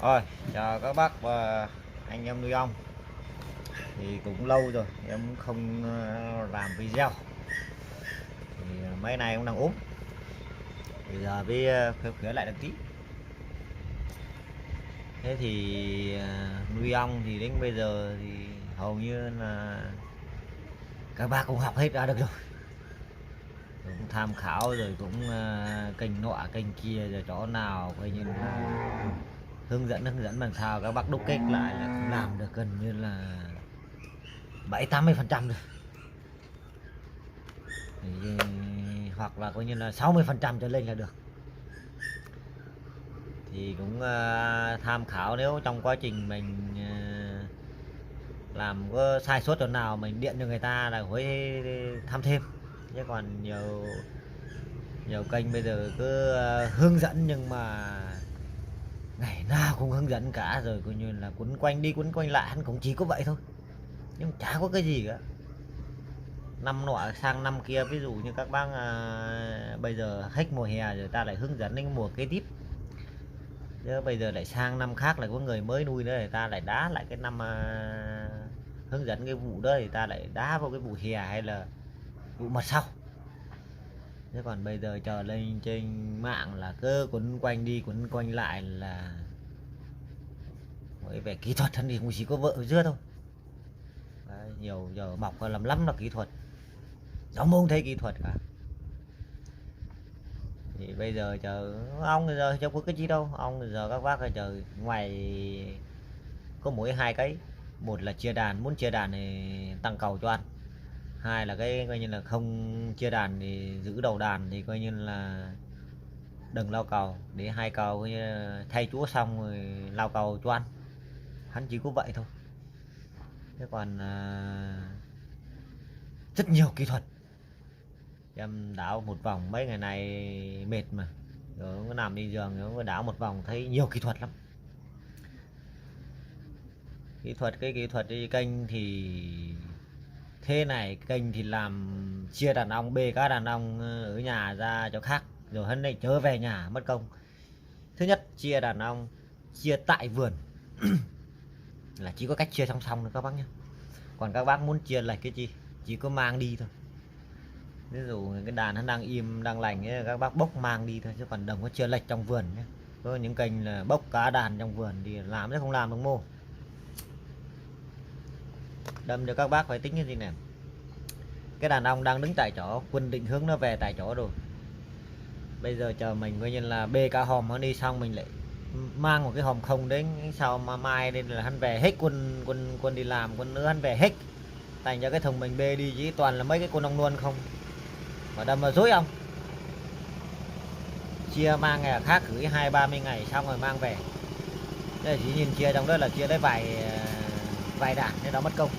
Rồi, chào các bác và anh em nuôi ong. Thì cũng lâu rồi em không làm video. Thì mấy nay cũng đang ốm. Bây giờ với khỏe khỏe lại được tí. Thế thì nuôi ong thì đến bây giờ thì hầu như là các bác cũng học hết ra được rồi. Cũng tham khảo rồi cũng kênh nọ kênh kia rồi chỗ nào coi như là hướng dẫn làm sao các bác đúc kết lại là cũng làm được gần như là 70-80% rồi. Thì, hoặc là coi như là 60% trở lên là được. Thì cũng tham khảo nếu trong quá trình mình làm có sai sót chỗ nào mình điện cho người ta là hối tham thêm, chứ còn nhiều nhiều kênh bây giờ cứ hướng dẫn nhưng mà ngày nào cũng hướng dẫn cả, rồi coi như là quấn quanh đi quấn quanh lại, hắn cũng chỉ có vậy thôi nhưng chả có cái gì cả. Năm nọ sang năm kia, ví dụ như các bác bây giờ hết mùa hè rồi ta lại hướng dẫn đến mùa kế tiếp, chứ bây giờ lại sang năm khác lại có người mới nuôi nữa, người ta lại đá lại cái năm hướng dẫn cái vụ đó thì ta lại đá vào cái vụ hè hay là vụ mật sau. Chứ còn bây giờ chờ lên trên mạng là cứ quấn quanh đi quấn quanh lại là với về kỹ thuật thân thì cũng chỉ có vợ dưa thôi. Đấy, nhiều giờ mọc làm lắm là kỹ thuật, giống không thấy kỹ thuật cả. Thì bây giờ chờ ông giờ đâu có cái gì đâu, ông giờ các bác ơi, chờ ngoài có mỗi hai cái, một là chia đàn, muốn chia đàn thì tăng cầu cho ăn, hai là cái coi như là không chia đàn thì giữ đầu đàn thì coi như là đừng lao cầu, để hai cầu coi như thay chúa xong rồi lao cầu cho ăn, hắn chỉ có vậy thôi. Thế còn rất nhiều kỹ thuật, em đảo một vòng mấy ngày nay mệt mà, rồi nó nằm đi giường nó đảo một vòng thấy nhiều kỹ thuật lắm. Cái kỹ thuật đi kênh thì thế này, kênh thì làm chia đàn ong, bê cá đàn ong ở nhà ra cho khác rồi hắn lại trở về nhà mất công. Thứ nhất chia đàn ong chia tại vườn là chỉ có cách chia song song nữa các bác nhé, còn các bác muốn chia lệch cái chi chỉ có mang đi thôi. Ví dụ cái đàn nó đang im đang lành ấy, các bác bốc mang đi thôi, chứ còn đừng có chia lệch trong vườn nhé. Có những kênh là bốc cá đàn trong vườn thì làm chứ không làm được mô. Đâm cho các bác phải tính cái gì nè, cái đàn ong đang đứng tại chỗ, quân định hướng nó về tại chỗ rồi, bây giờ chờ mình coi như là bê cả hòm nó đi xong mình lại mang một cái hòm không đến sau mà mai nên là hắn về hết, quân đi làm quân nữa hắn về hết, thành ra cái thùng mình bê đi chỉ toàn là mấy cái con ong luôn không, mà đâm mà dối ong. Chia mang ngày khác gửi 20-30 ngày xong rồi mang về, đây chỉ nhìn chia trong đó là chia đấy vài đạn nên đó mất công.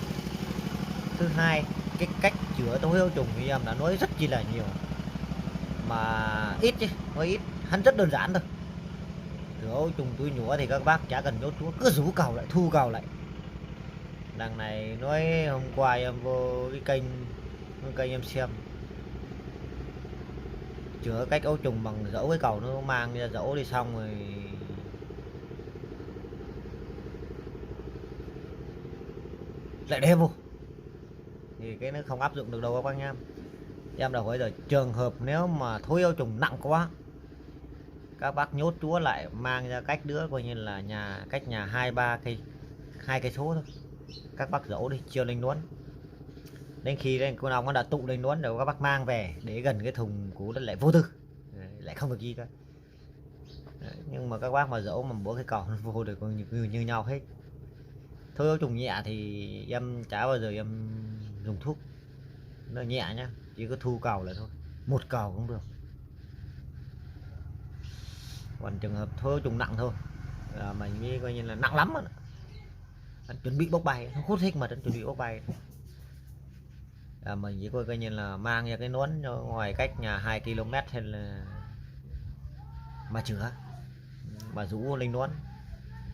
Thứ hai, cái cách chữa tối ưu trùng thì em đã nói rất chi là nhiều mà ít chứ, nói ít, hắn rất đơn giản thôi. Chữa ấu trùng túi nhũa thì các bác chả cần nhốt chúa, cứ rú cầu lại thu cầu lại. Đằng này nói hôm qua em vô cái kênh em xem chữa cách ấu trùng bằng dẫu, cái cầu nó mang ra dẫu đi xong rồi lại đem vô thì cái nó không áp dụng được đâu các bác nhá. Em đã hỏi rồi, trường hợp nếu mà thối ấu trùng nặng quá các bác nhốt chúa lại, mang ra cách đứa coi như là cách nhà 2-3 cây số thôi, các bác dẫu đi chiêu lên luốn, đến khi đây con ong nó đã tụ lên luốn rồi các bác mang về để gần cái thùng cũ đó lại vô tư. Đấy, lại không được gì cả. Đấy, nhưng mà các bác mà dẫu mà bữa cái cầu nó vô được như nhau hết. Thôi ấu trùng nhẹ thì em chả bao giờ em dùng thuốc, nó nhẹ nhá, chỉ có thu cầu là thôi, một cầu cũng được. Còn trường hợp thôi ấu trùng nặng thôi là mình nghĩ coi như là nặng lắm rồi, chuẩn bị bốc bay, nó hút hết mà chuẩn bị bốc bay. Mình chỉ coi như là mang ra cái nón ngoài cách nhà 2 km hay là mà chữa, mà rũ lên nón,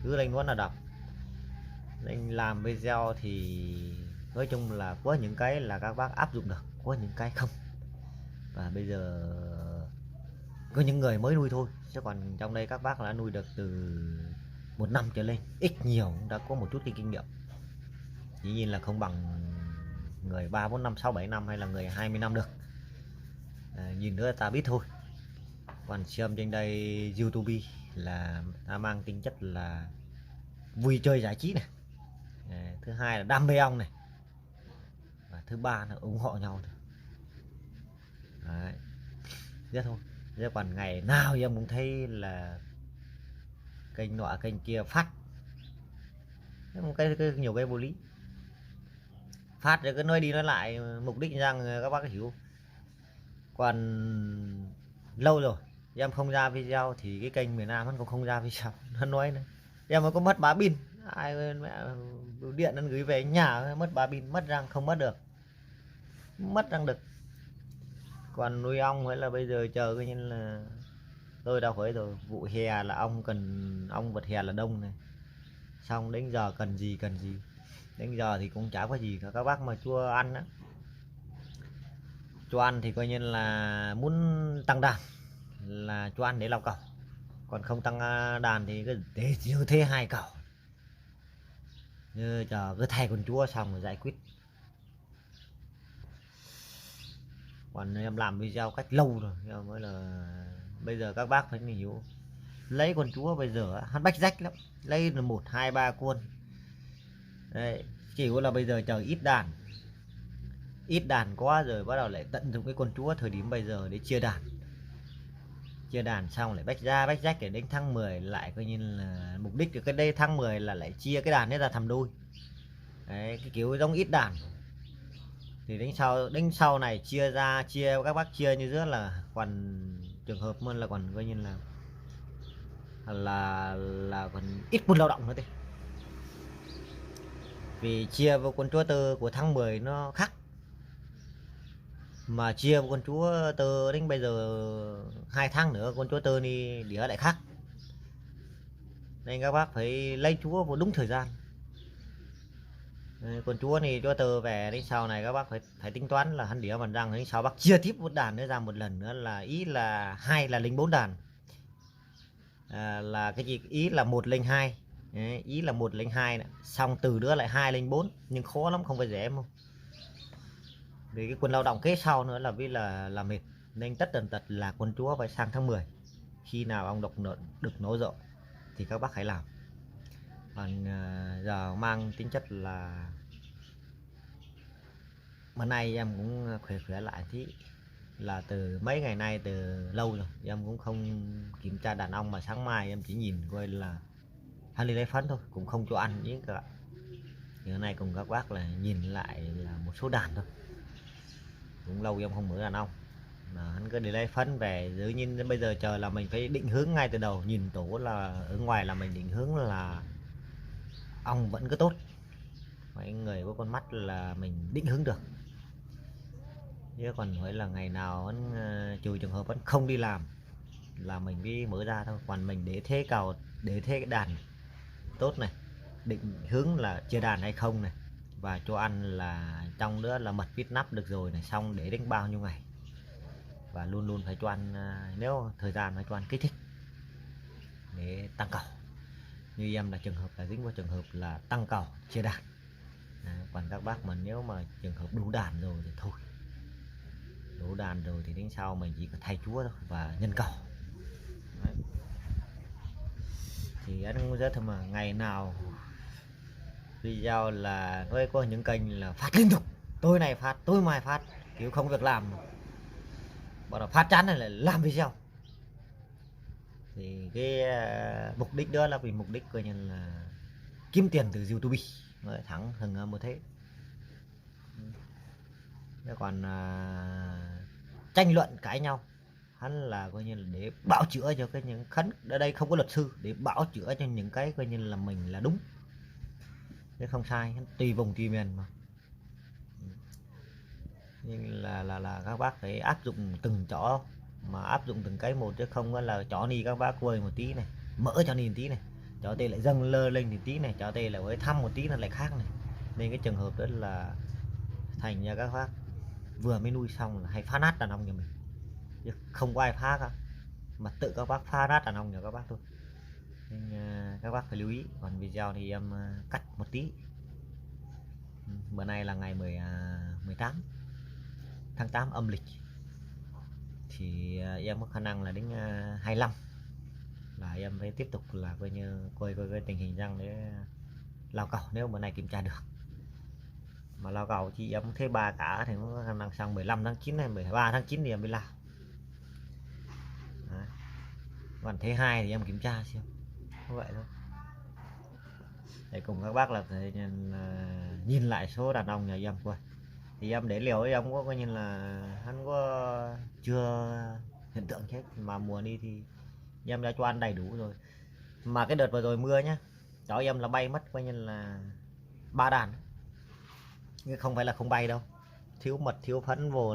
cứ lên nón là đập. Nên làm video thì nói chung là có những cái là các bác áp dụng được, có những cái không, và bây giờ có những người mới nuôi thôi, chứ còn trong đây các bác đã nuôi được từ một năm trở lên, ít nhiều cũng đã có một chút cái kinh nghiệm. Dĩ nhiên là không bằng người 3, 4, 5, 6, 7 năm hay là người 20 năm được. Nhìn nữa ta biết thôi. Còn xem trên đây YouTube là ta mang tính chất là vui chơi giải trí này. Thứ hai là đam mê ong này. Và thứ ba là ủng hộ nhau. Đấy. Thế thôi. Thế còn ngày nào em cũng thấy là kênh nọ kênh kia phát cái nhiều cái vô lý, phát rồi cứ nói đi nói lại mục đích rằng các bác hiểu. Còn lâu rồi em không ra video thì cái kênh miền Nam hắn cũng không ra video. Nó nói nữa em mới có mất 3 pin, ai mẹ điện nó gửi về nhà mất 3 pin, mất răng không mất được, mất răng được. Còn nuôi ong mới là bây giờ chờ coi như là tôi đã hỏi rồi, vụ hè là ong cần ong vật hè là đông này, xong đến giờ cần gì đến giờ thì cũng chả có gì cả các bác mà chua ăn á. Cho ăn thì coi như là muốn tăng đàn là cho ăn để lao cẩu, còn không tăng đàn thì cứ để như thế 2 cẩu, như chờ cứ thay con chúa xong rồi giải quyết. Còn em làm video cách lâu rồi em mới là bây giờ các bác phải hiểu, lấy con chúa bây giờ hắn bách rách lắm, lấy là 1, 2, 3 con đấy, chỉ có là bây giờ chờ ít đàn quá rồi bắt đầu lại tận dụng cái con chúa thời điểm bây giờ để chia đàn xong lại bách ra bách rách để đến tháng 10 lại coi như là mục đích của cái đây tháng 10 là lại chia cái đàn ấy ra thành đôi đấy, cái kiểu giống ít đàn thì đến sau này chia các bác chia như rất là còn trường hợp hơn là còn coi như là còn ít quân lao động nữa. Thì vì chia vào con chúa tơ của tháng 10 nó khác, mà chia con chúa tơ đến bây giờ 2 tháng nữa con chúa tơ đi đĩa lại khác, nên các bác phải lấy chúa vào đúng thời gian. Con chúa này chúa tơ về đến sau này các bác phải tính toán là hắn đĩa bằng răng, đến sau bác chia tiếp một đàn nữa ra một lần nữa là ý là 2 là 04 đàn, là cái gì ý là 102. Đấy, ý là 102 này. Xong từ nữa lại 204 nhưng khó lắm không phải dễ không. Vì cái quân lao động kế sau nữa là vì là mệt, nên tất tần tật là con chúa phải sang tháng 10 khi nào ông được nổ rộ thì các bác hãy làm. Còn giờ mang tính chất là bữa nay em cũng khỏe lại tí, là từ mấy ngày nay từ lâu rồi em cũng không kiểm tra đàn ong, mà sáng mai em chỉ nhìn coi là hắn đi lấy phấn thôi, cũng không cho ăn với cả. Thì hôm nay cùng các bác là nhìn lại là một số đàn thôi, cũng lâu em không mở đàn ong mà hắn cứ đi lấy phấn về. Tự nhiên bây giờ chờ là mình phải định hướng ngay từ đầu, nhìn tổ là ở ngoài là mình định hướng là ong vẫn cứ tốt, mấy người có con mắt là mình định hướng được, chứ còn phải là ngày nào hắn trừ trường hợp vẫn không đi làm là mình đi mở ra thôi. Còn mình để thế cầu, để thế cái đàn tốt này, định hướng là chia đàn hay không này, và cho ăn là trong đó là mật vít nắp được rồi này, xong để đến bao nhiêu ngày, và luôn luôn phải cho ăn, nếu thời gian phải cho ăn kích thích để tăng cầu. Như em là trường hợp là dính vào trường hợp là tăng cầu chia đàn. Còn các bác mà nếu mà trường hợp đủ đàn rồi thì thôi, đủ đàn rồi thì đến sau mình chỉ có thay chúa thôi và nhân cầu. Đấy. Thì anh rất thôi mà ngày nào video là có những kênh là phát liên tục, tôi này phát tôi mai phát, kiểu không việc làm bảo là phát chán này là làm video. Thì cái mục đích đó là vì mục đích coi như là kiếm tiền từ YouTube mới thẳng thừng một thế. Còn tranh luận cãi nhau hắn là coi như là để bảo chữa cho cái những khấn ở đây không có luật sư, để bảo chữa cho những cái coi như là mình là đúng chứ không sai, tùy vùng tùy miền mà. Nhưng là các bác phải áp dụng từng chó, mà áp dụng từng cái một chứ không là chó đi các bác quay một tí này mỡ cho nhìn tí này, chó tê lại dâng lơ lên thì tí này, chó tê lại với thăm một tí là lại khác này. Nên cái trường hợp đó là thành ra các bác vừa mới nuôi xong là hay phá nát đàn ong nhà mình, không có ai phá cả, mà tự các bác phá nát đàn ong nhà các bác thôi. Nên các các bác phải lưu ý. Còn video thì em cắt một tí. Bữa nay là ngày 18 tháng 8 âm lịch, thì em có khả năng là đến 25 là em phải tiếp tục là coi như coi tình hình răng để lao cẩu, nếu bữa nay kiểm tra được. Mà lao cẩu chị em thấy 3 cả thì có khả năng sang 15 tháng 9 hay 13 tháng 9 thì em mới lao. Đấy. Còn thế hai thì em kiểm tra xem, như vậy thôi. Để cùng các bác là phải nhìn lại số đàn ông nhà em coi. Thì em để liều ấy, ông có coi như là hắn có chưa hiện tượng chết, mà mùa đi thì em đã cho ăn đầy đủ rồi. Mà cái đợt vừa rồi mưa nhá, cháu em là bay mất coi như là 3 đàn, nhưng không phải là không bay đâu, thiếu mật thiếu phấn vô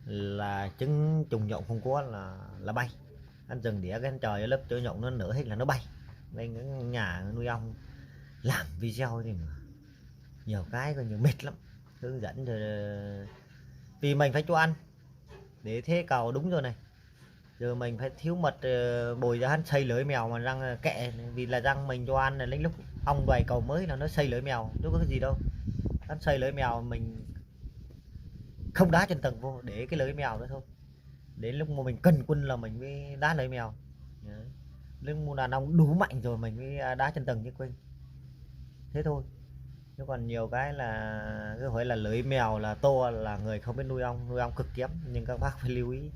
là trứng trùng nhộng không có là bay. Anh dừng đĩa cái trời lớp chỗ nhộng nó nở hết là nó bay. Nên cái nhà nuôi ong làm video thì mà nhiều cái coi như mệt lắm, hướng dẫn rồi vì mình phải cho ăn để thế cầu đúng rồi này. Giờ mình phải thiếu mật bồi ra hắn xây lưới mèo mà răng kệ, vì là răng mình cho ăn là đến lúc ong đoài cầu mới là nó xây lưới mèo, chứ có cái gì đâu. Hắn xây lưới mèo mình không đá chân tầng vô để cái lưới mèo nữa thôi, đến lúc mà mình cần quân là mình mới đá lưới mèo. Đấy. Lúc mua đàn ông đủ mạnh rồi mình mới đá chân tầng chứ quên, thế thôi. Chứ còn nhiều cái là cứ hỏi là lưới mèo là to là người không biết nuôi ong cực kém, nhưng các bác phải lưu ý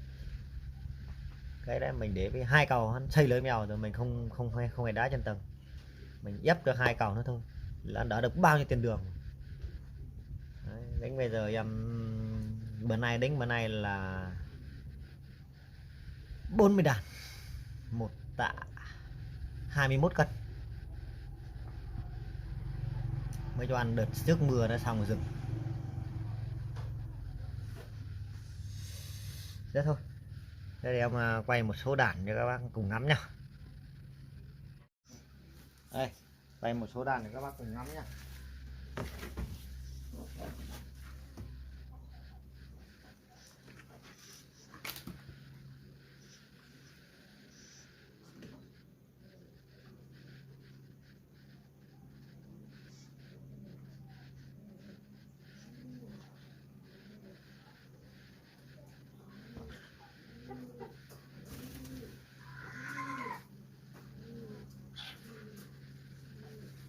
cái đấy. Mình để với hai cầu hắn xây lưới mèo rồi mình không hề đá chân tầng, mình ép cho hai cầu nữa thôi là đỡ được bao nhiêu tiền đường. Đấy, đến bây giờ em bữa nay là 40 đàn, một tạ 21 cân, mới cho ăn đợt trước mưa nó xong rồi dừng. Thế thôi. Đây em quay một số đàn cho các bác cùng ngắm nhá. Đây, quay một số đàn để các bác cùng ngắm nhá.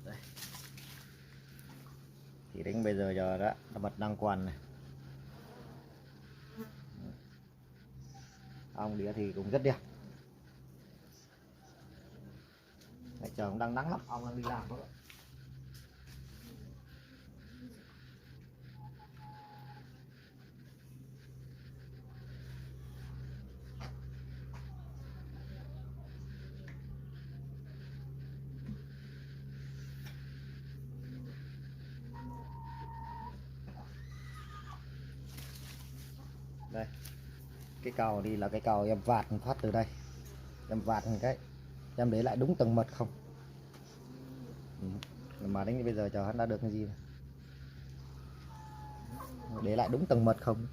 Đây. Thì đến bây giờ đó là bật đăng quần này. Ong đĩa thì cũng rất đẹp. Trời cũng đang nắng lắm, ong đang đi làm đó. Đây, cái cầu đi là cái cầu em vạt phát từ đây, em vạt một cái em để lại đúng tầng mật không. Mà đến bây giờ chờ hắn đã được cái gì này. Để lại đúng tầng mật không.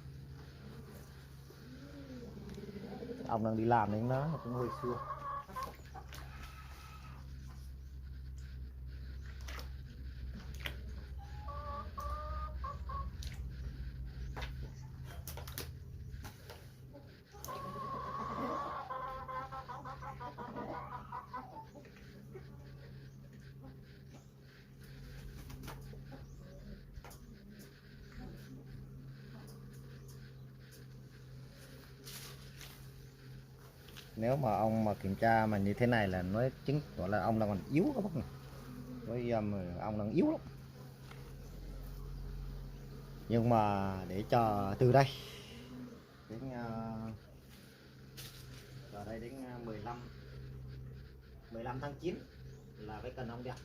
Ông đang đi làm đến nó cũng hơi xưa. Nếu mà ông mà kiểm tra mà như thế này là nói chứng tỏ là ông đang còn yếu các bác này. Với ông đang yếu lắm. Nhưng mà để cho từ đây đến ở đây đến 15 tháng 9 là cái cần ông đẹp.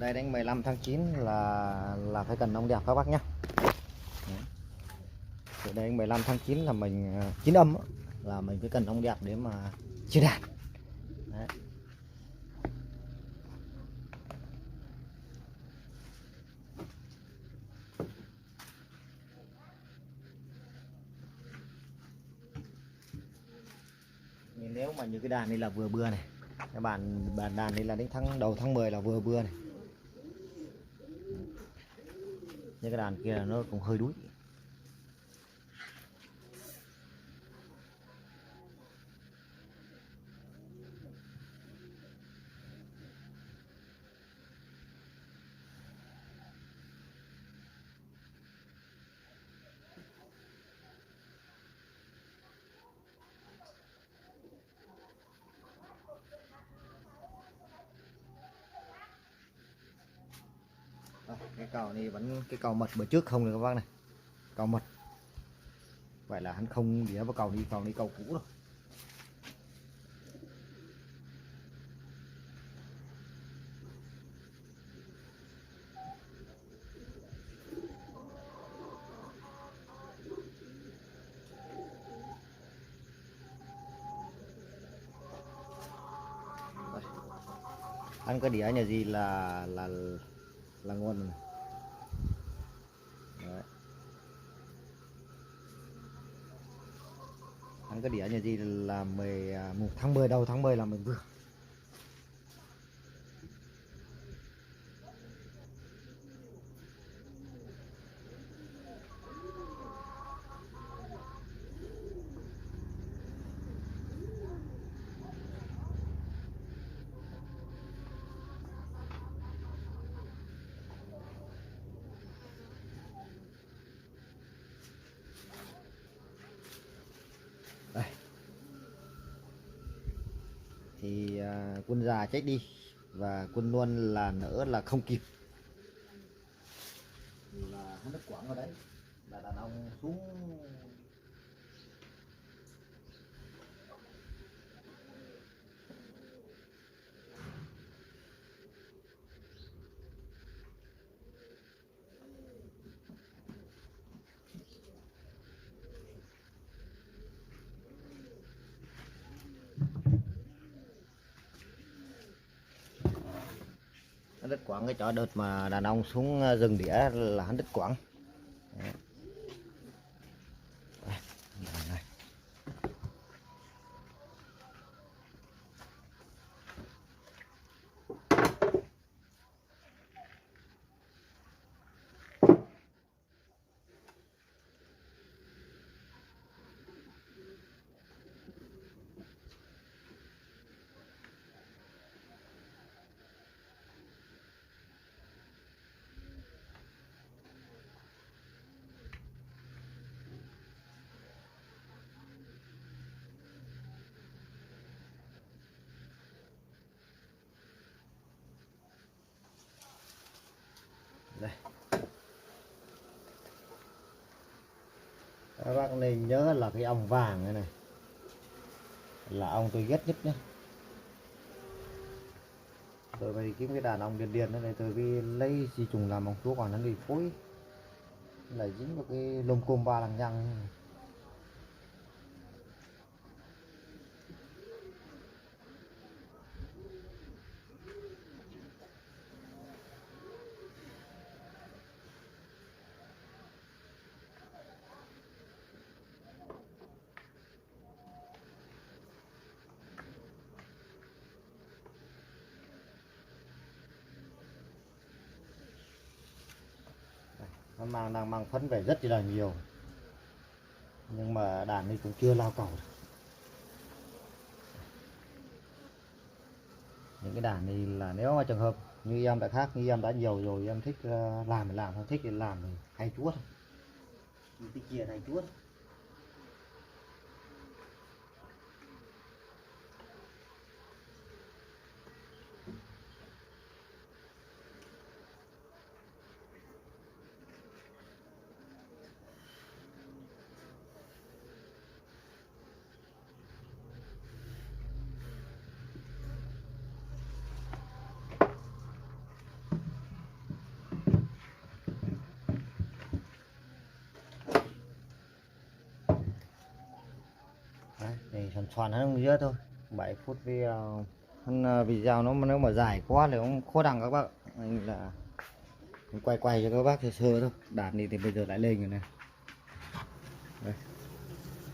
đây đến 15 tháng 9 là phải cần ong đẹp các bác nhá. Từ đây đến 15 tháng 9 là mình 9 âm là mình phải cần ong đẹp để mà chia đàn. Đấy. Nếu mà như cái đàn này là vừa bưa này, các bạn đàn này là đến đầu tháng 10 là vừa bưa này, nhưng cái đàn kia là nó cũng hơi đuối. Cái cầu này vẫn cái cầu mật bữa trước không được các bác này, cầu mật vậy là hắn không đĩa vào cầu đi cầu cũ rồi. Ăn cái đĩa nhà gì là ngon. Đấy. Ăn cái đĩa nhà gì là 1 tháng 10 đầu tháng 10 là mình vừa. Đây. Thì quân già chết đi và quân luôn là nỡ là không kịp, là hắn đất quảng ở đấy là đàn ông xuống. Hắn đất quảng cái chỗ đợt mà đàn ông xuống rừng đĩa là hắn đất quảng. Đấy. Đây. Đây. Các bác nên nhớ là cái ong vàng này, là ong tôi ghét nhất nhé. Tôi phải kiếm cái đàn ong điên điên này, tôi đi lấy di trùng làm ong chúa, còn nó đi phối là dính vào cái lông côm ba lằng nhằng. Nó đang mang phấn về rất là nhiều, nhưng mà đàn này cũng chưa lao cầu được. Những cái đàn này là nếu mà trường hợp như em đã khác, như em đã nhiều rồi, em thích làm, không thích thì làm thì hay chúa thôi, cái chia hay chúa thôi. Đấy, thì xoàn xoàn hơn nữa thôi, 7 phút video. Video nó nếu mà dài quá thì cũng khó đăng các bác. Anh là mình quay cho các bác sơ sơ thôi. Đàn đi thì bây giờ lại lên rồi này. Đây.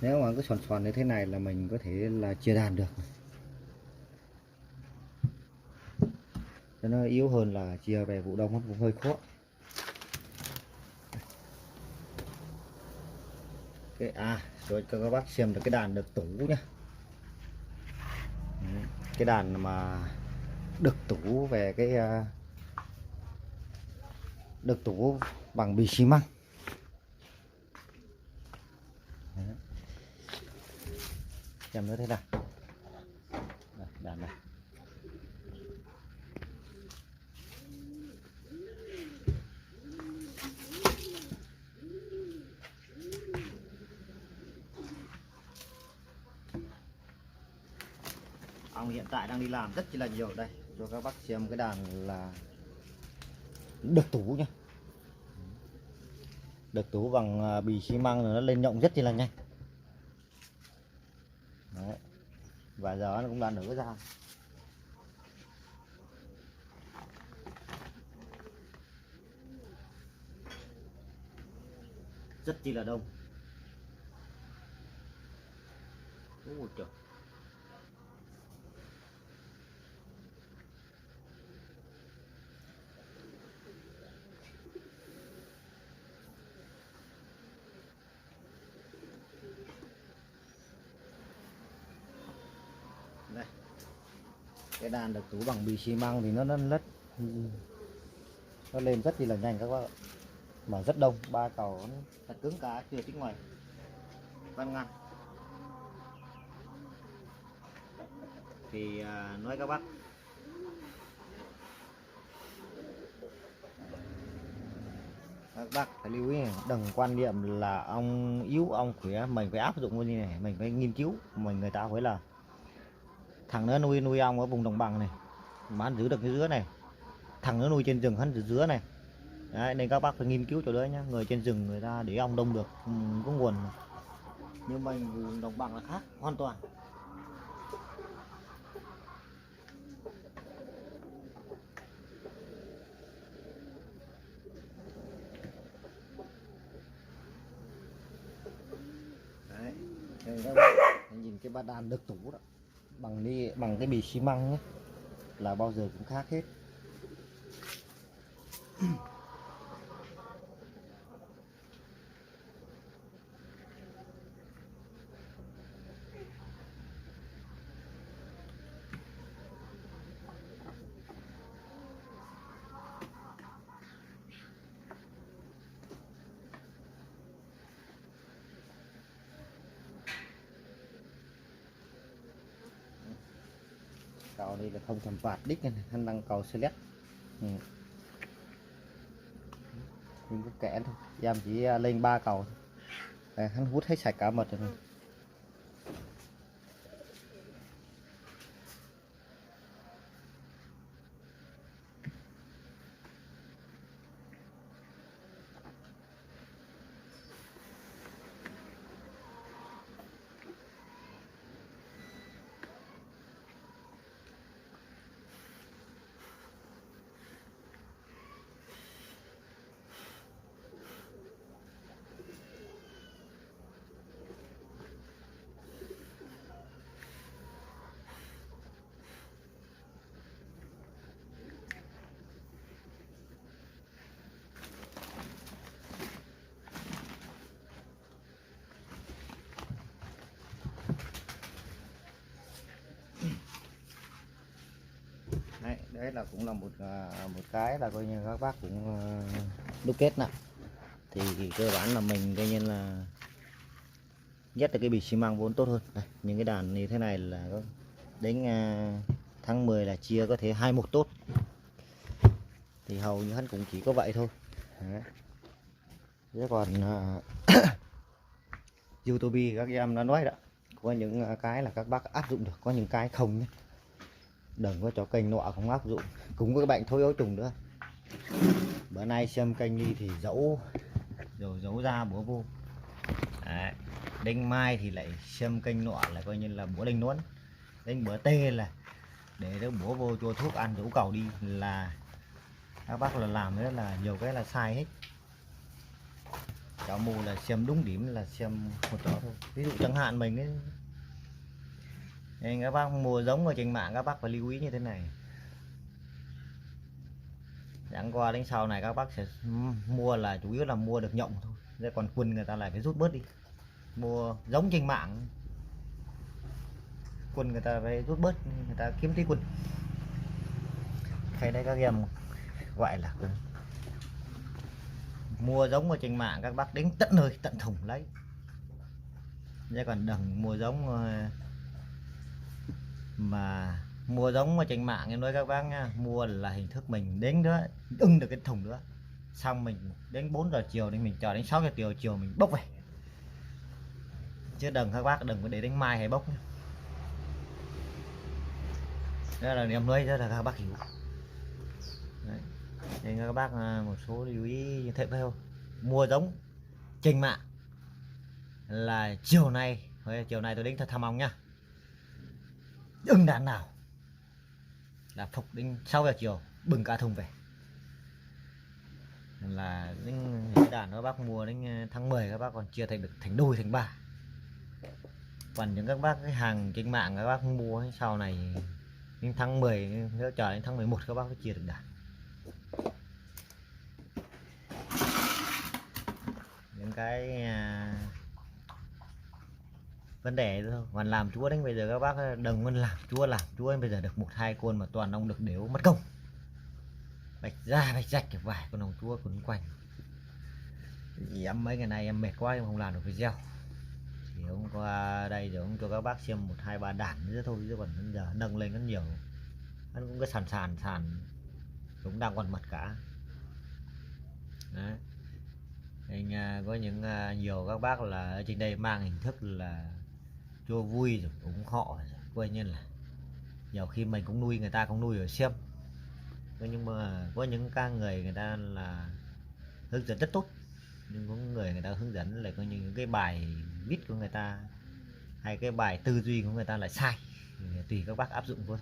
Nếu mà cứ xoàn xoàn như thế này là mình có thể là chia đàn được. Cho nó yếu hơn là chia về vụ đông nó cũng hơi khó. Rồi cho các bác xem được cái đàn đực tủ nhá. Cái đàn mà đực tủ về cái đực tủ bằng bì xi măng. Xem nữa thế nào. Đây, đàn này. Ông hiện tại đang đi làm rất là nhiều. Đây cho các bác xem cái đàn là đực tủ nhá. Đực tủ bằng bì xi măng rồi nó lên nhộng rất là nhanh. Đấy. Và giờ nó cũng đã nở ra rất chi là đông. Ôi trời. Đây. Cái đàn đực tủ bằng bì xi măng thì nó lên rất là nhanh các bác ạ. Mà rất đông, 3 cầu nó thật cứng cá chưa tính ngoài van ngăn. Thì nói các bác phải lưu ý, đừng quan niệm là ông yếu ông khỏe mình phải áp dụng như này, mình phải nghiên cứu, người ta phải là thằng nó nuôi ong ở vùng đồng bằng này mà hắn giữ được cái dứa này, thằng nó nuôi trên rừng hắn giữ dứa này. Đấy, nên các bác phải nghiên cứu chỗ đấy nhá. Người trên rừng người ta để ong đông được, có nguồn, nhưng mình vùng đồng bằng là khác hoàn toàn. Đấy, các bác nhìn cái bát đàn đực tủ đó bằng cái bì xi măng nhé, là bao giờ cũng khác hết. Cầu đây là không thầm vạt đích này, hắn đang cầu select. Nhưng có kẽ thôi, em chỉ lên 3 cầu thôi. Đây, hắn hút hết sạch cả mật rồi này. Đấy là cũng là một cái là coi như các bác cũng đúc kết nè. Thì cơ bản là mình coi như là nhất là cái bì xi măng vốn tốt hơn. Đây, những cái đàn như thế này là có đến tháng 10 là chia có thể 21 tốt. Thì hầu như hắn cũng chỉ có vậy thôi. Đấy. Thế còn YouTube các em đã nói đó, có những cái là các bác áp dụng được, có những cái không nhé. Đừng có cho kênh nọ không áp dụng, cũng có cái bệnh thối ấu trùng nữa. Bữa nay xem kênh đi thì dẫu ra búa vô. Đấy. Đánh mai thì lại xem kênh nọ là coi như là búa đánh luôn, đánh bữa tê là để nó búa vô cho thuốc ăn đủ cầu đi, là các bác là làm nữa là nhiều cái là sai hết. Cháu mù là xem đúng điểm là xem một đó thôi. Ví dụ chẳng hạn mình ấy, nên các bác mua giống ở trên mạng các bác phải lưu ý như thế này. Chẳng qua đến sau này các bác sẽ mua là chủ yếu là mua được nhộng thôi, rồi còn quân người ta lại phải rút bớt đi. Mua giống trên mạng quân người ta phải rút bớt, người ta kiếm tí quân. Hay đây các em gọi là mua giống ở trên mạng các bác đến tận nơi tận thùng lấy, chứ còn đừng mua giống mà mua giống ở trên mạng em nói các bác nha, mua là hình thức mình đến đó ưng được cái thùng nữa, xong mình đến 4 giờ chiều đến mình chờ đến 6 giờ chiều mình bốc về, chứ đừng các bác đừng có để đến mai hay bốc. Đó là em nói, đó là các bác hiểu. Đấy. Nên các bác một số lưu ý như thế phải không? Mua giống trên mạng là chiều nay tôi đến thăm ông nhá, ưng đàn nào là phục đến 6 giờ chiều bừng cả thùng về, là những cái đàn đó bác mua đến tháng 10 các bác còn chia thành được thành đôi thành ba. Còn những các bác cái hàng trên mạng các bác mua sau này đến tháng 10 nếu chờ đến tháng 11 các bác mới chia được đàn. Những cái vấn đề thôi. Còn làm chúa đến bây giờ các bác đừng muốn làm chúa đến bây giờ được 1-2 con mà toàn ông được đều mất công, bạch ra bạch rạch vài con ông chúa quấn quanh. Em mấy ngày nay em mệt quá em không làm được video, thì hôm qua đây rồi ông cho các bác xem 1-2-3 đàn nữa thôi, chứ còn bây giờ nâng lên rất nhiều, nó cũng cái sàn cũng đang còn mật cả. Đấy. Nên có những nhiều các bác là ở trên đây mang hình thức là cho vui rồi ủng hộ rồi, coi như là nhiều khi mình cũng nuôi người ta cũng nuôi rồi xem, nhưng mà có những ca người ta là hướng dẫn rất tốt, nhưng có người ta hướng dẫn lại có những cái bài viết của người ta hay cái bài tư duy của người ta lại sai, tùy các bác áp dụng thôi.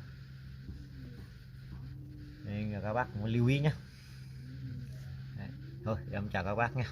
Nên là các bác cũng lưu ý nhé. Đấy. Thôi em chào các bác nha.